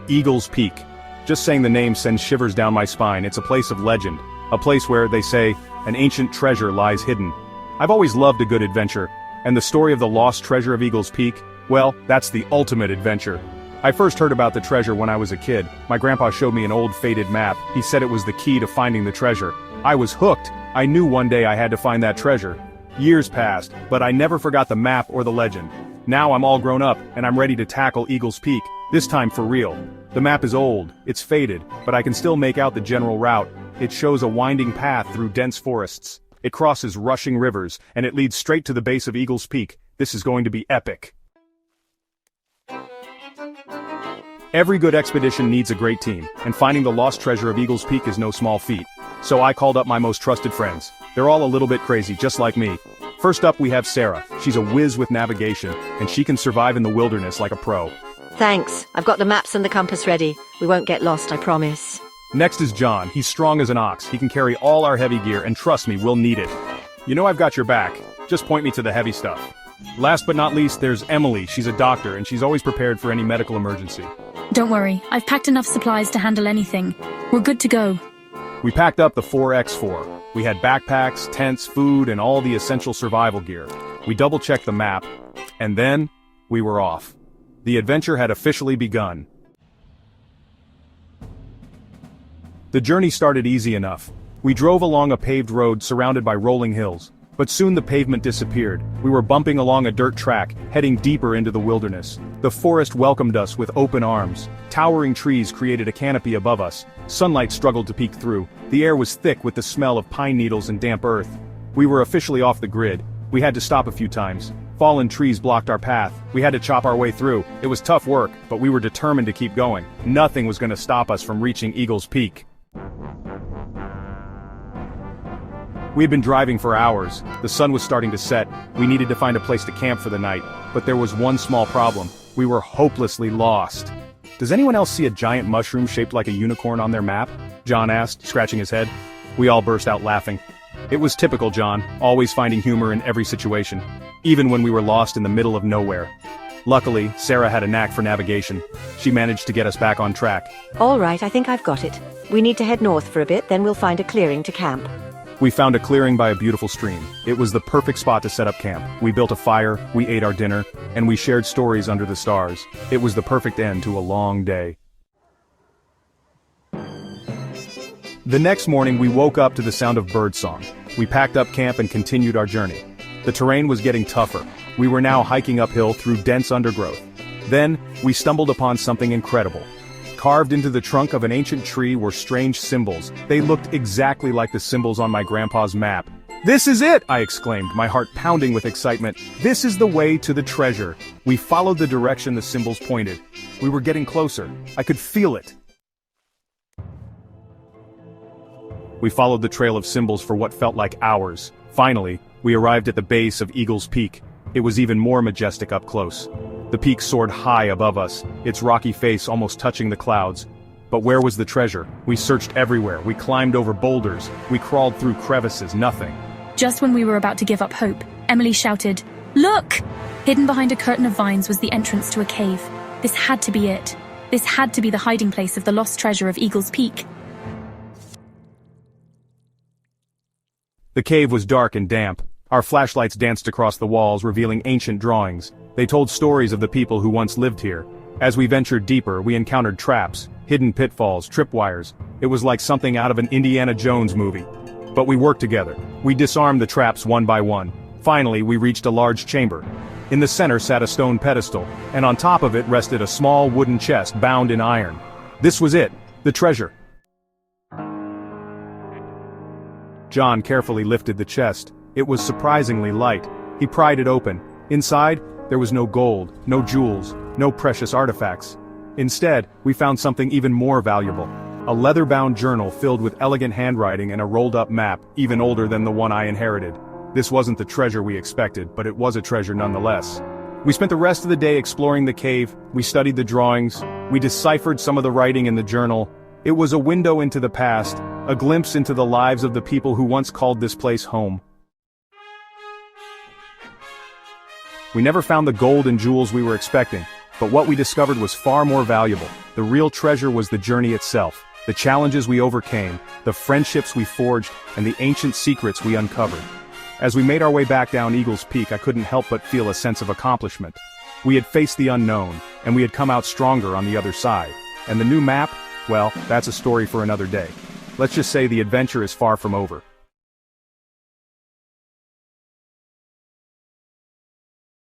Eagle's Peak. Just saying the name sends shivers down my spine. It's a place of legend. A place where, they say, an ancient treasure lies hidden. I've always loved a good adventure, and the story of the lost treasure of Eagle's Peak, well, that's the ultimate adventure. I first heard about the treasure when I was a kid. My grandpa showed me an old faded map. He said it was the key to finding the treasure. I was hooked. I knew one day I had to find that treasure. Years passed, but I never forgot the map or the legend. Now I'm all grown up, and I'm ready to tackle Eagle's Peak, this time for real. The map is old, it's faded, but I can still make out the general route. It shows a winding path through dense forests. It crosses rushing rivers, and it leads straight to the base of Eagle's Peak. This is going to be epic. Every good expedition needs a great team, and finding the lost treasure of Eagle's Peak is no small feat. So I called up my most trusted friends. They're all a little bit crazy, just like me. First up we have Sarah. She's a whiz with navigation, and she can survive in the wilderness like a pro. Thanks. I've got the maps and the compass ready. We won't get lost, I promise. Next is John. He's strong as an ox. He can carry all our heavy gear, and trust me, we'll need it. You know I've got your back. Just point me to the heavy stuff. Last but not least, there's Emily. She's a doctor, and she's always prepared for any medical emergency. Don't worry, I've packed enough supplies to handle anything. We're good to go. We packed up the 4x4. We had backpacks, tents, food, and all the essential survival gear. We double-checked the map, and then, we were off. The adventure had officially begun. The journey started easy enough. We drove along a paved road surrounded by rolling hills. But soon the pavement disappeared. We were bumping along a dirt track, heading deeper into the wilderness. The forest welcomed us with open arms. Towering trees created a canopy above us. Sunlight struggled to peek through. The air was thick with the smell of pine needles and damp earth. We were officially off the grid. We had to stop a few times. Fallen trees blocked our path. We had to chop our way through. It was tough work, but we were determined to keep going. Nothing was going to stop us from reaching Eagle's Peak. We had been driving for hours. The sun was starting to set. We needed to find a place to camp for the night. But there was one small problem. We were hopelessly lost. Does anyone else see a giant mushroom shaped like a unicorn on their map? John asked, scratching his head. We all burst out laughing. It was typical John, always finding humor in every situation. Even when we were lost in the middle of nowhere. Luckily, Sarah had a knack for navigation. She managed to get us back on track. All right, I think I've got it. We need to head north for a bit, then we'll find a clearing to camp. We found a clearing by a beautiful stream. It was the perfect spot to set up camp. We built a fire, we ate our dinner, and we shared stories under the stars. It was the perfect end to a long day. The next morning we woke up to the sound of birdsong. We packed up camp and continued our journey. The terrain was getting tougher. We were now hiking uphill through dense undergrowth. Then, we stumbled upon something incredible. Carved into the trunk of an ancient tree were strange symbols. They looked exactly like the symbols on my grandpa's map. "This is it!" I exclaimed, my heart pounding with excitement. "This is the way to the treasure." We followed the direction the symbols pointed. We were getting closer. I could feel it. We followed the trail of symbols for what felt like hours. Finally, we arrived at the base of Eagle's Peak. It was even more majestic up close. The peak soared high above us, its rocky face almost touching the clouds. But where was the treasure? We searched everywhere, we climbed over boulders, we crawled through crevices, nothing. Just when we were about to give up hope, Emily shouted, "Look!" Hidden behind a curtain of vines was the entrance to a cave. This had to be it. This had to be the hiding place of the lost treasure of Eagle's Peak. The cave was dark and damp. Our flashlights danced across the walls, revealing ancient drawings. They told stories of the people who once lived here. As we ventured deeper, we encountered traps, hidden pitfalls, tripwires. It was like something out of an Indiana Jones movie. But we worked together. We disarmed the traps one by one. Finally, we reached a large chamber. In the center sat a stone pedestal, and on top of it rested a small wooden chest bound in iron. This was it, the treasure. John carefully lifted the chest. It was surprisingly light. He pried it open. Inside, there was no gold, no jewels, no precious artifacts. Instead, we found something even more valuable. A leather-bound journal filled with elegant handwriting and a rolled-up map, even older than the one I inherited. This wasn't the treasure we expected, but it was a treasure nonetheless. We spent the rest of the day exploring the cave, we studied the drawings, we deciphered some of the writing in the journal. It was a window into the past, a glimpse into the lives of the people who once called this place home. We never found the gold and jewels we were expecting, but what we discovered was far more valuable. The real treasure was the journey itself, the challenges we overcame, the friendships we forged, and the ancient secrets we uncovered. As we made our way back down Eagle's Peak, I couldn't help but feel a sense of accomplishment. We had faced the unknown, and we had come out stronger on the other side. And the new map? Well, that's a story for another day. Let's just say the adventure is far from over.